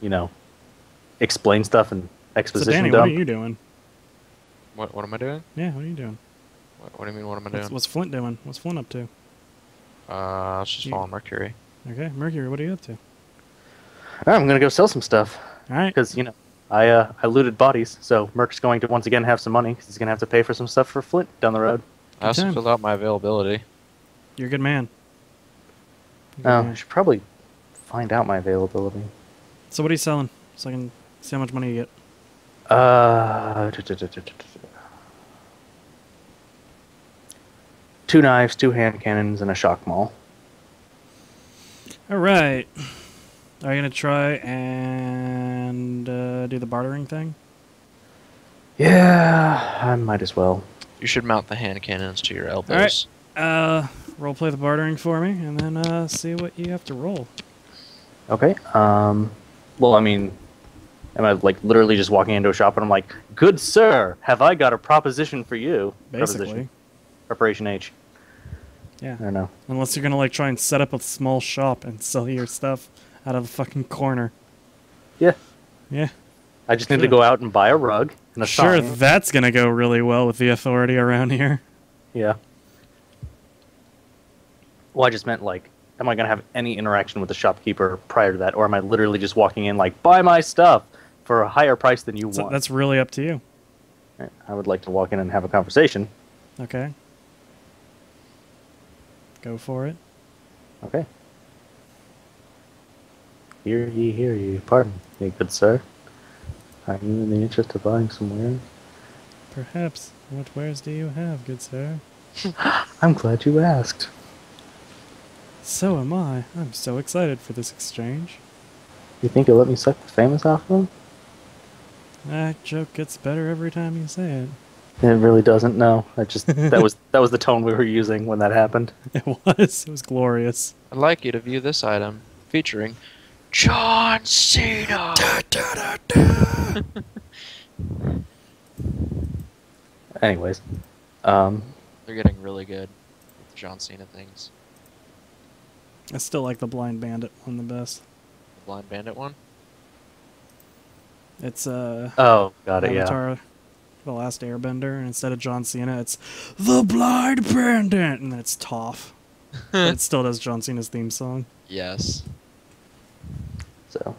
you know, explain stuff and So exposition Danny, what are dump. you doing? What am I doing? Yeah, what are you doing? What do you mean? What am I What's doing? what's Flint doing? What's Flint up to? I was just You following Mercury. okay? Mercury, what are you up to? I'm gonna go sell some stuff All right. because I looted bodies, so Merc's going to once again have some money because he's gonna have to pay for some stuff for Flint down the road. I Good also time. filled out my availability. You're a good man. You're a good Oh, I man. should probably find out my availability. So what are you selling? So I can see how much money you get. Uh, 2 knives, 2 hand cannons, and a shock maul. All right. Are you gonna try and do the bartering thing? Yeah, I might as well. You should mount the hand cannons to your All right. elbows. Role play the bartering for me, and then see what you have to roll. Okay. Well, I mean, am I like literally just walking into a shop and I'm like, "Good sir, have I got a proposition for you?" Basically, Preposition. Preparation H. yeah. I don't know. Unless you're gonna like try and set up a small shop and sell your stuff out of the fucking corner. Yeah. Yeah. I just need to Sure. go out and buy a rug and a Sure, sign. that's gonna go really well with the authority around here. Yeah. Well, I just meant like, am I gonna have any interaction with the shopkeeper prior to that, or am I literally just walking in like, buy my stuff for a higher price than you So want? that's really up to you. I would like to walk in and have a conversation. Okay. Go for it. Okay. Hear ye, hear ye. Pardon me, good sir. Are you in the interest of buying some wares? Perhaps. What wares do you have, good sir? I'm glad you asked. So am I. I'm so excited for this exchange. You think you'll let me suck the famous off them? That joke gets better every time you say it. It really doesn't. No, I just that was the tone we were using when that happened. It was. It was glorious. I'd like you to view this item featuring John Cena. Anyways, They're getting really good with the John Cena things. I still like the Blind Bandit one the best. The Blind Bandit one. It's oh, got it. Yeah. Avatar, The Last Airbender, and instead of John Cena, it's the Blind Bandit, and then it's Toph. But it still does John Cena's theme song. Yes. So,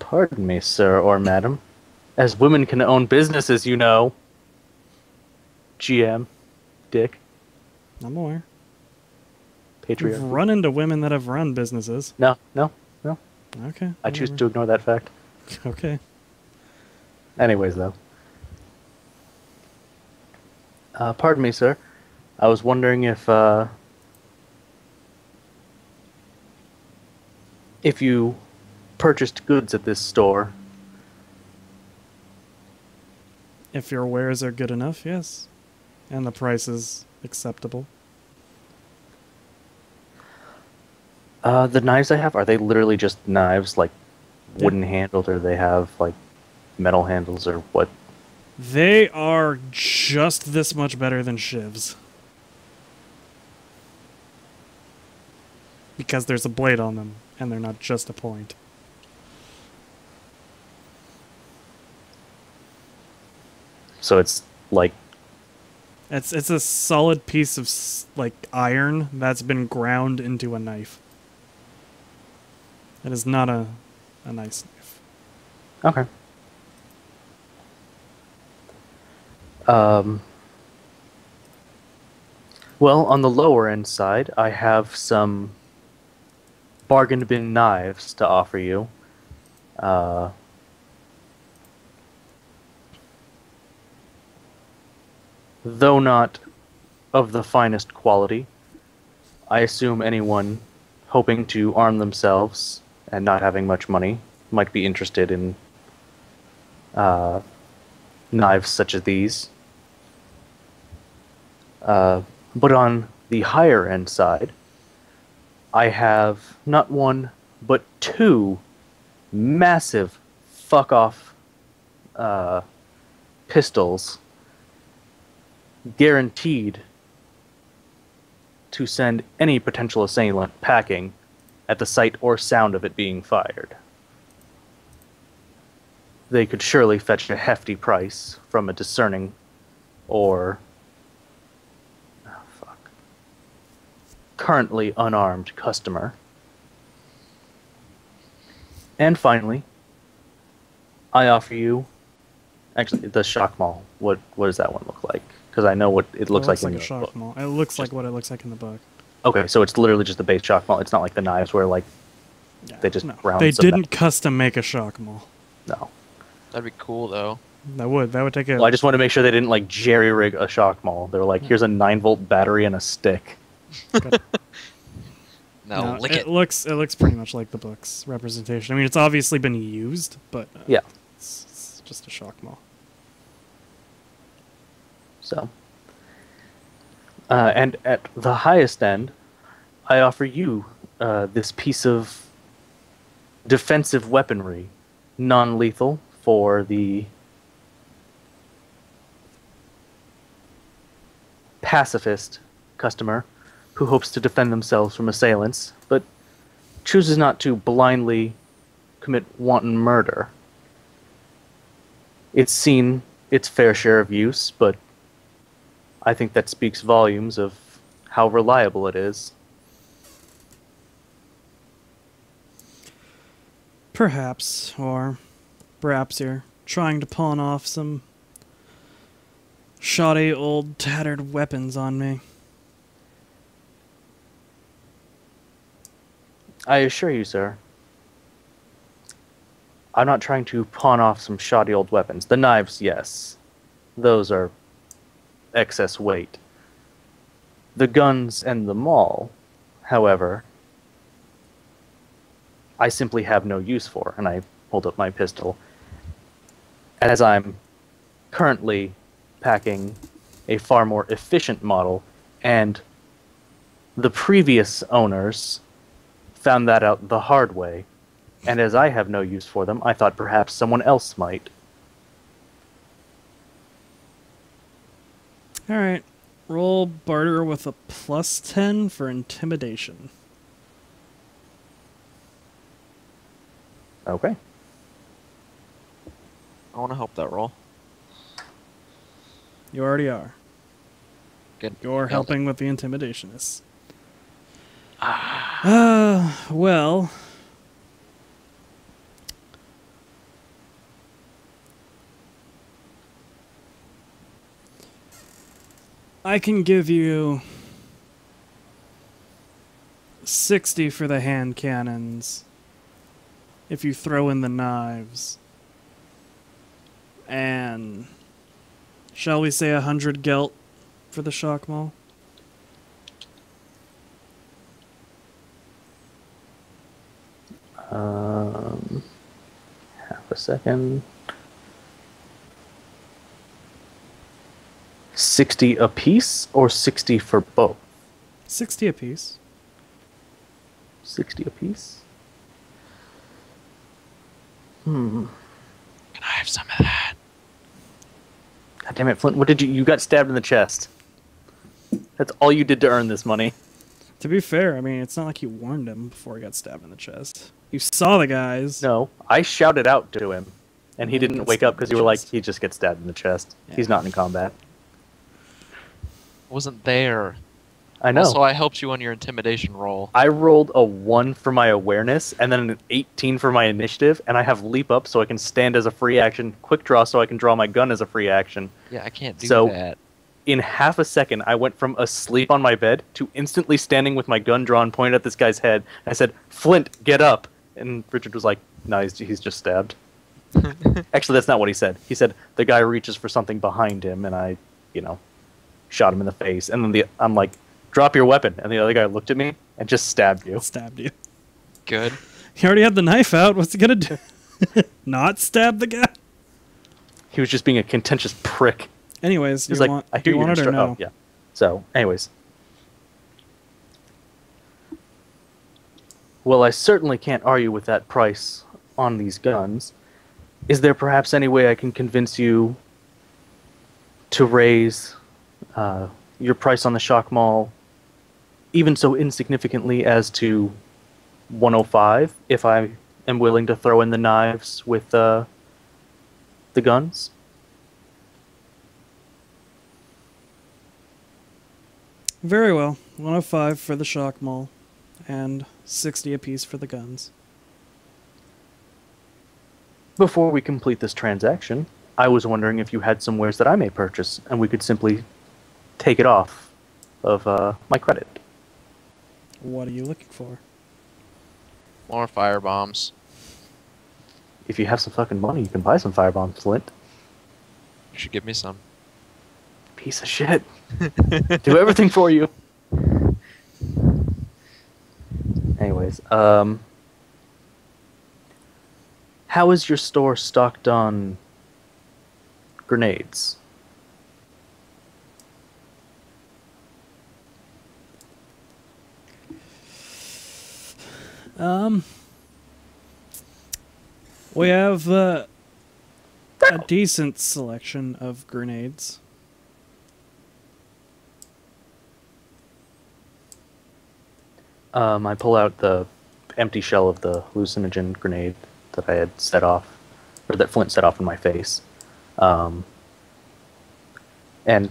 pardon me, sir or madam, as women can own businesses, you know. GM, Dick, I'm aware. You've patriarchy. run into women that have run businesses. No, no, no. Okay. I choose to ignore that fact. Okay. Anyways, though. Pardon me, sir. I was wondering if you purchased goods at this store. If your wares are good enough, yes. And the price is acceptable. The knives I have, are they literally just knives, like Yeah. wooden handled, or do they have like metal handles, or what? They are just this much better than shivs. Because there's a blade on them, and they're not just a point. So it's like, It's a solid piece of like iron that's been ground into a knife. It is not a nice knife. okay. Well, on the lower end side, I have some bargain bin knives to offer you. Uh, though not of the finest quality, I assume anyone hoping to arm themselves and not having much money might be interested in knives such as these. But on the higher end side, I have not one, but 2 massive fuck off pistols guaranteed to send any potential assailant packing at the sight or sound of it being fired. They could surely fetch a hefty price from a discerning or currently unarmed customer. And finally, I offer you, actually, the shock maul. What does that one look like? Because I know what it looks like in a the shock book. maul. It looks like what it looks like in the book. Okay, so it's literally just the base shock maul. It's not like the knives where like Yeah, they just no. round. They some didn't custom make a shock maul. No. That'd be cool though. That would take a. Well, I just want to make sure they didn't like jerry rig a shock maul. They were like, here's a 9-volt battery and a stick. No, lick it. It looks pretty much like the book's representation. I mean, it's obviously been used, but Yeah. it's just a shock maul. So, and at the highest end, I offer you this piece of defensive weaponry, non-lethal for the pacifist customer who hopes to defend themselves from assailants, but chooses not to blindly commit wanton murder. It's seen its fair share of use, but I think that speaks volumes of how reliable it is. Perhaps, or perhaps you're trying to pawn off some shoddy old tattered weapons on me. I assure you, sir, I'm not trying to pawn off some shoddy old weapons. The knives, yes. Those are excess weight. The guns and the maul, however, I simply have no use for, and I hold up my pistol, as I'm currently packing a far more efficient model, and the previous owners found that out the hard way, and as I have no use for them, I thought perhaps someone else might. Alright, roll barter with a +10 for intimidation. Okay. I want to help that roll. You already are. Good. You're Nailed helping with the intimidationists. Ah. Well. I can give you 60 for the hand cannons if you throw in the knives. And shall we say 100 gelt for the shock maul? Half a second. 60 apiece or 60 for both? 60 apiece. 60 apiece? Can I have some of that? God damn it, Flint, what did you got stabbed in the chest. That's all you did to earn this money. To be fair, I mean, it's not like you warned him before he got stabbed in the chest. You saw the guys. No, I shouted out to him, and he Yeah, he didn't got wake up stabbed because in you the were like, chest. he just gets stabbed in the chest. Yeah. He's not in combat. I wasn't there. I know. Also, I helped you on your intimidation roll. I rolled a 1 for my awareness, and then an 18 for my initiative, and I have leap up so I can stand as a free action, quick draw so I can draw my gun as a free action. Yeah, I can't do So- that. In half a second, I went from asleep on my bed to instantly standing with my gun drawn, pointed at this guy's head. I said, "Flint, get up!" And Richard was like, "No, he's just stabbed." Actually, that's not what he said. He said the guy reaches for something behind him, and I, shot him in the face. And then I'm like, "Drop your weapon!" And the other guy looked at me and just stabbed you. Stabbed you. Good. He already had the knife out. What's he gonna do? Not stab the guy? He was just being a contentious prick. Anyways, He's you like, want, "I do hear you you want it or no? Oh, yeah. So, anyways. Well, I certainly can't argue with that price on these guns. Is there perhaps any way I can convince you to raise your price on the shock maul even so insignificantly as to 105 if I am willing to throw in the knives with the guns. Very well. 105 for the shock mall, and 60 apiece for the guns. Before we complete this transaction, I was wondering if you had some wares that I may purchase, and we could simply take it off of my credit. What are you looking for? More fire bombs. If you have some fucking money, you can buy some firebombs, Flint. You should give me some. Piece of shit. Do everything for you. Anyways, how is your store stocked on grenades? We have a decent selection of grenades. I pull out the empty shell of the hallucinogen grenade that I had set off, or that Flint set off in my face, and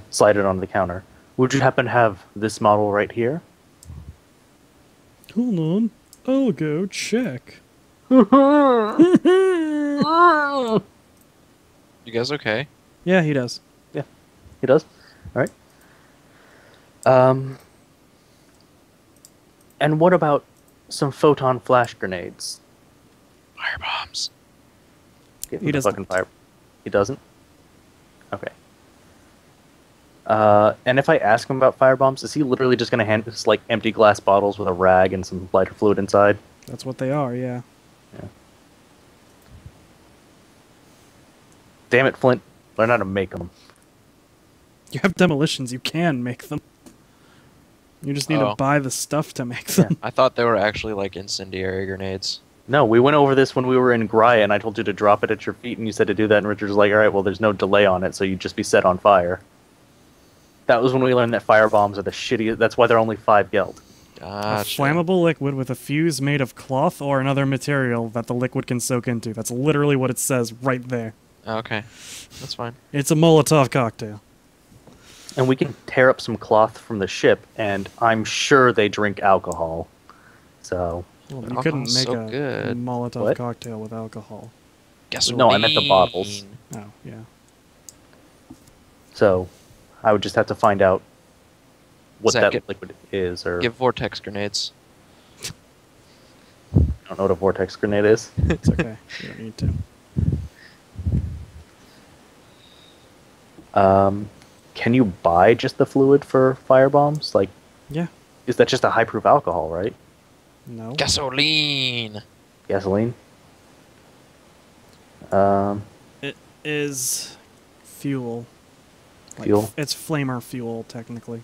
slide it onto the counter. Would you happen to have this model right here? Hold on. I'll go check. You guys okay? Yeah, he does. Yeah, he does. All right. And what about some photon flash grenades? Fire bombs. Give He him the doesn't. fucking fire. He doesn't? Okay. And if I ask him about firebombs, is he literally just going to hand us like empty glass bottles with a rag and some lighter fluid inside? That's what they are, yeah. Yeah. Damn it, Flint. Learn how to make them. You have demolitions, you can make them. You just need to Oh. buy the stuff to make them. I thought they were actually like incendiary grenades. No, we went over this when we were in Graya, and I told you to drop it at your feet, and you said to do that, and Richard was like, alright, well, there's no delay on it, so you'd just be set on fire. That was when we learned that fire bombs are the shittiest. That's why they're only 5 geld. A Gotcha. flammable liquid with a fuse made of cloth or another material that the liquid can soak into. That's literally what it says right there. Okay, that's fine. It's a Molotov cocktail. And we can tear up some cloth from the ship, and I'm sure they drink alcohol. So, Well, But you couldn't alcohol's make so a good. Molotov What? cocktail with alcohol. Gasoline. No, I meant the bottles. Oh, yeah. so I would just have to find out what Zach, that get- liquid is, or Give vortex grenades. I don't know what a vortex grenade is. It's okay. You don't need to. Can you buy just the fluid for fire bombs? Like, Yeah. is that just a high-proof alcohol, right? No. Gasoline. Gasoline? It is fuel. Fuel? It's flamer fuel, technically.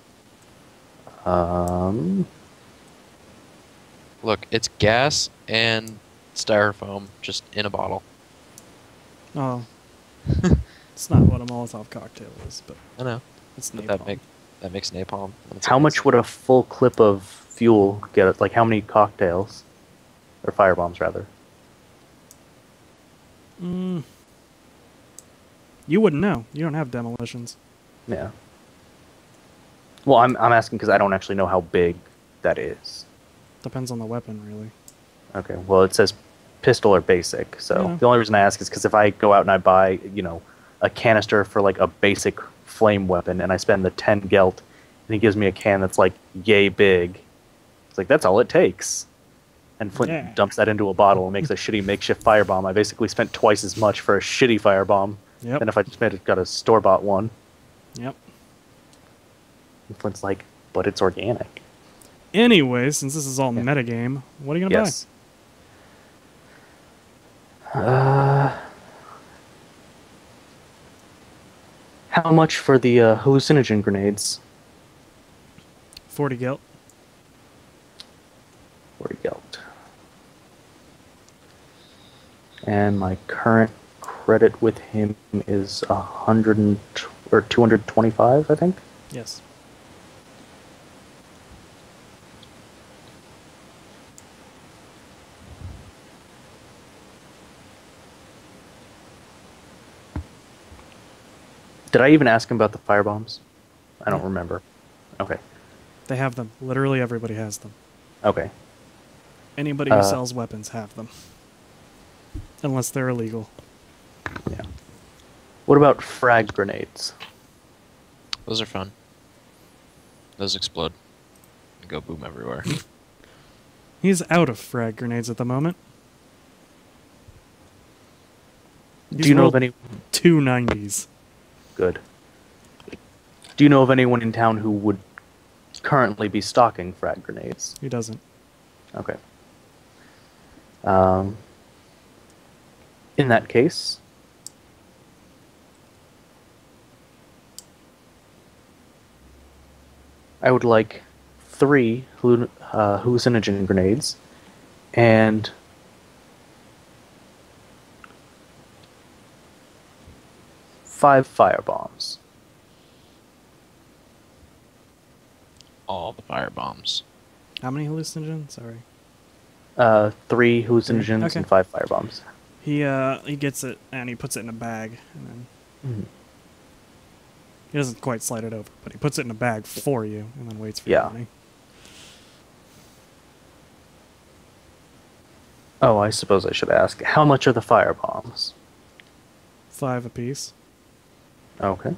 Look, it's gas and styrofoam just in a bottle. Oh. It's not what a Molotov cocktail is, but I know. it's But napalm. that makes napalm. and it's How much amazing. would a full clip of fuel get? Like, how many cocktails? Or fire bombs, rather. You wouldn't know. You don't have demolitions. Yeah. Well, I'm asking because I don't actually know how big that is. Depends on the weapon, really. Okay, well, it says pistol or basic, so Yeah. the only reason I ask is because if I go out and I buy, a canister for, like, a basic flame weapon, and I spend the 10 gelt, and he gives me a can that's, like, yay big, it's like, that's all it takes. And Flint Yeah. dumps that into a bottle and makes a shitty makeshift firebomb. I basically spent twice as much for a shitty firebomb Yep. than if I just got a store-bought one. Yep. And Flint's like, but it's organic. Anyway, since this is all Yeah. metagame, what are you gonna Yes. How much for the hallucinogen grenades? buy? 40 gelt. 40 gelt. And my current credit with him is 225, I think. Yes. Did I even ask him about the firebombs? I don't remember. Okay. They have them. Literally everybody has them. Okay. Anybody who sells weapons have them. Unless they're illegal. Yeah. What about frag grenades? Those are fun. Those explode. And go boom everywhere. He's out of frag grenades at the moment. Do you know of any... 290s. Good. Do you know of anyone in town who would currently be stocking frag grenades? He doesn't. Okay. In that case... I would like 3 hallucinogen grenades and 5 firebombs. All the fire bombs. How many hallucinogens? Sorry. 3 hallucinogens Okay. and 5 firebombs. He gets it and he puts it in a bag and then he doesn't quite slide it over, but he puts it in a bag for you and then waits for your Yeah. money. Oh, I suppose I should ask. How much are the firebombs? 5 apiece. Okay.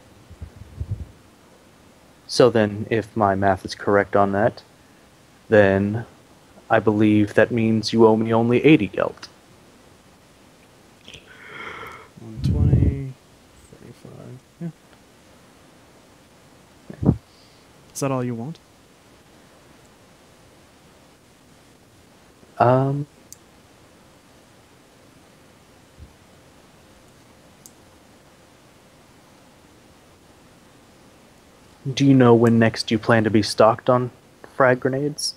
So then, if my math is correct on that, then I believe that means you owe me only 80 gelt. 120, 45. Yeah. Is that all you want? Do you know when next you plan to be stocked on frag grenades?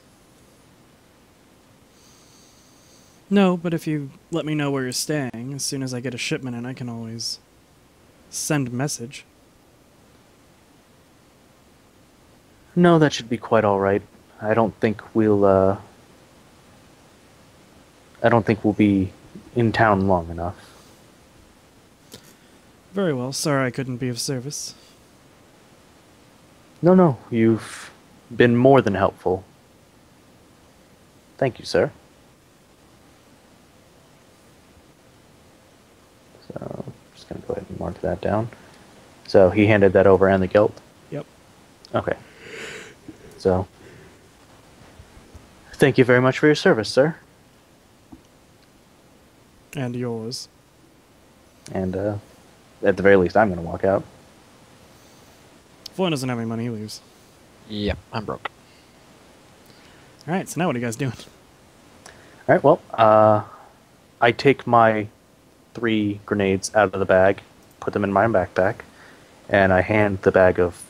No, but if you let me know where you're staying, as soon as I get a shipment in, I can always send message. No, that should be quite all right. I don't think we'll be in town long enough. Very well. Sorry I couldn't be of service. No, you've been more than helpful. Thank you, sir. So, I'm just going to go ahead and mark that down. So, he handed that over and the gelt? Yep. Okay. So, thank you very much for your service, sir. And yours. And, at the very least, I'm going to walk out. Floyd doesn't have any money, he leaves. Yep, I'm broke. Alright, so now what are you guys doing? Alright, well, I take my 3 grenades out of the bag, put them in my backpack, and I hand the bag of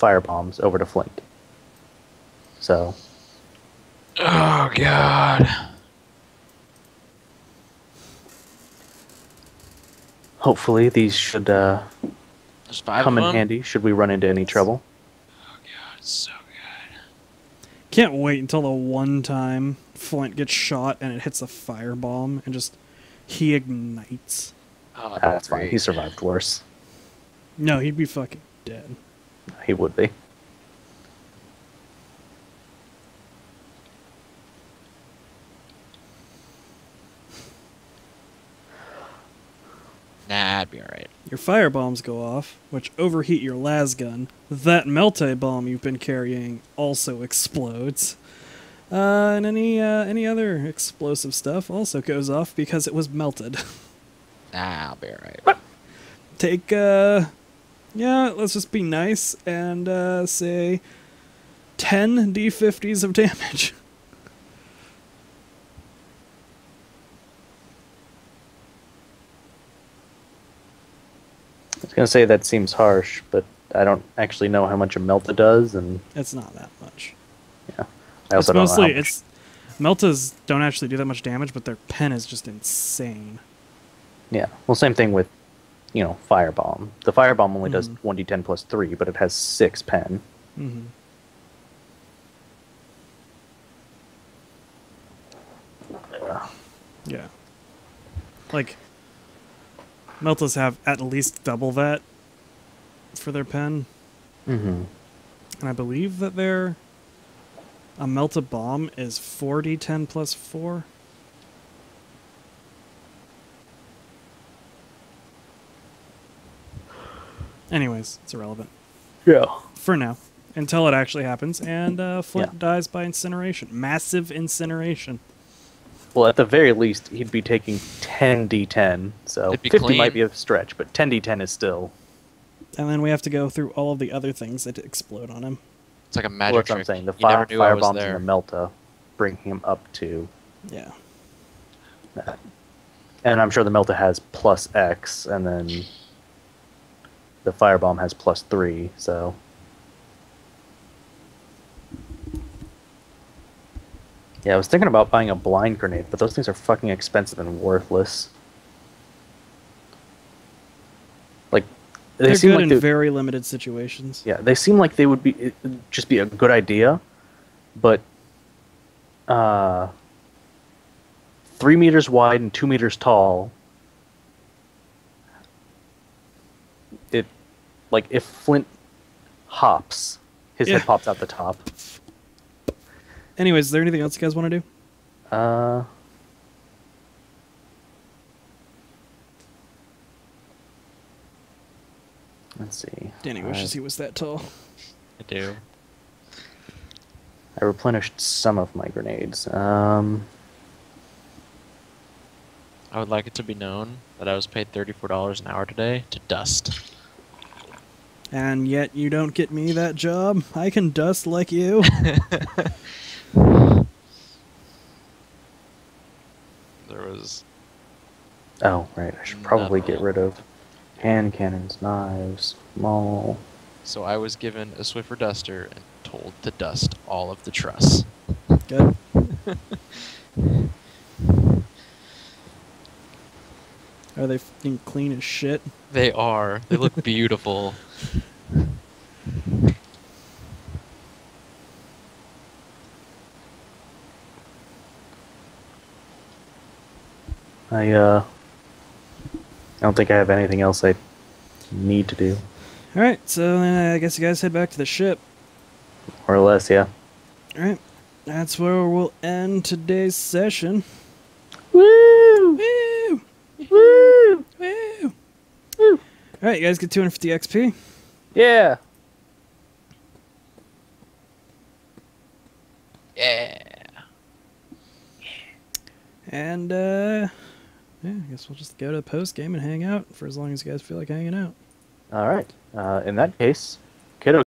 firebombs over to Flint. So... Oh, God. hopefully these should There's 5 come of in them? handy should we run into any trouble. Oh, God, it's so good. Can't wait until the one time Flint gets shot and it hits a firebomb and just... he ignites. Oh, That's fine. great. He survived worse. No, he'd be fucking dead. He would be. Nah, I'd be alright. Your firebombs go off, which overheat your las gun. That melte bomb you've been carrying also explodes. And any other explosive stuff also goes off because it was melted. Nah, I'll be alright. Take, yeah, let's just be nice and say 10 D50s of damage. I was going to say that seems harsh, but I don't actually know how much a Melta does, and It's not that much. yeah. I It's also don't know mostly, how much. Meltas don't actually do that much damage, but their pen is just insane. Yeah. Well, same thing with, Firebomb. The Firebomb only does 1d10 plus 3, but it has 6 pen. Mm-hmm. Yeah. Like, Meltas have at least double that, for their pen. Mm-hmm. And I believe that their a melta bomb is 4d10 plus 4. Anyways, it's irrelevant. Yeah. For now. Until it actually happens, and Flint Yeah. dies by incineration. Massive incineration. Well, at the very least, he'd be taking 10d10, so It'd be 50 clean. might be a stretch, but 10d10 is still... And then we have to go through all of the other things that explode on him. It's like a Well, magic that's what I'm trick. saying. The You never knew I fire was bombs there. and the melta bring him up to Yeah. that. And I'm sure the melta has plus X, and then the firebomb has plus 3, so... Yeah, I was thinking about buying a blind grenade, but those things are fucking expensive and worthless. Like, They're seem good like in they, very limited situations. yeah, they seem like they would be just be a good idea, but 3 meters wide and 2 meters tall. It, like, if Flint hops, his Yeah. head pops out the top. Anyways, is there anything else you guys want to do? Let's see. Danny wishes he was that tall. I do. I replenished some of my grenades. I would like it to be known that I was paid $34 an hour today to dust. And yet you don't get me that job? I can dust like you. There was... Oh, right. I should probably get rid of hand cannons, knives, maul. So I was given a Swiffer duster and told to dust all of the truss. Good. Are they fucking clean as shit? They are. They look beautiful. I don't think I have anything else I need to do. Alright, so I guess you guys head back to the ship. More or less, yeah. Alright, that's where we'll end today's session. Woo! Woo! Woo! Woo! Woo! Alright, you guys get 250 XP. Yeah! Yeah. And, yeah, I guess we'll just go to the post game and hang out for as long as you guys feel like hanging out. Alright. In that case, kiddo.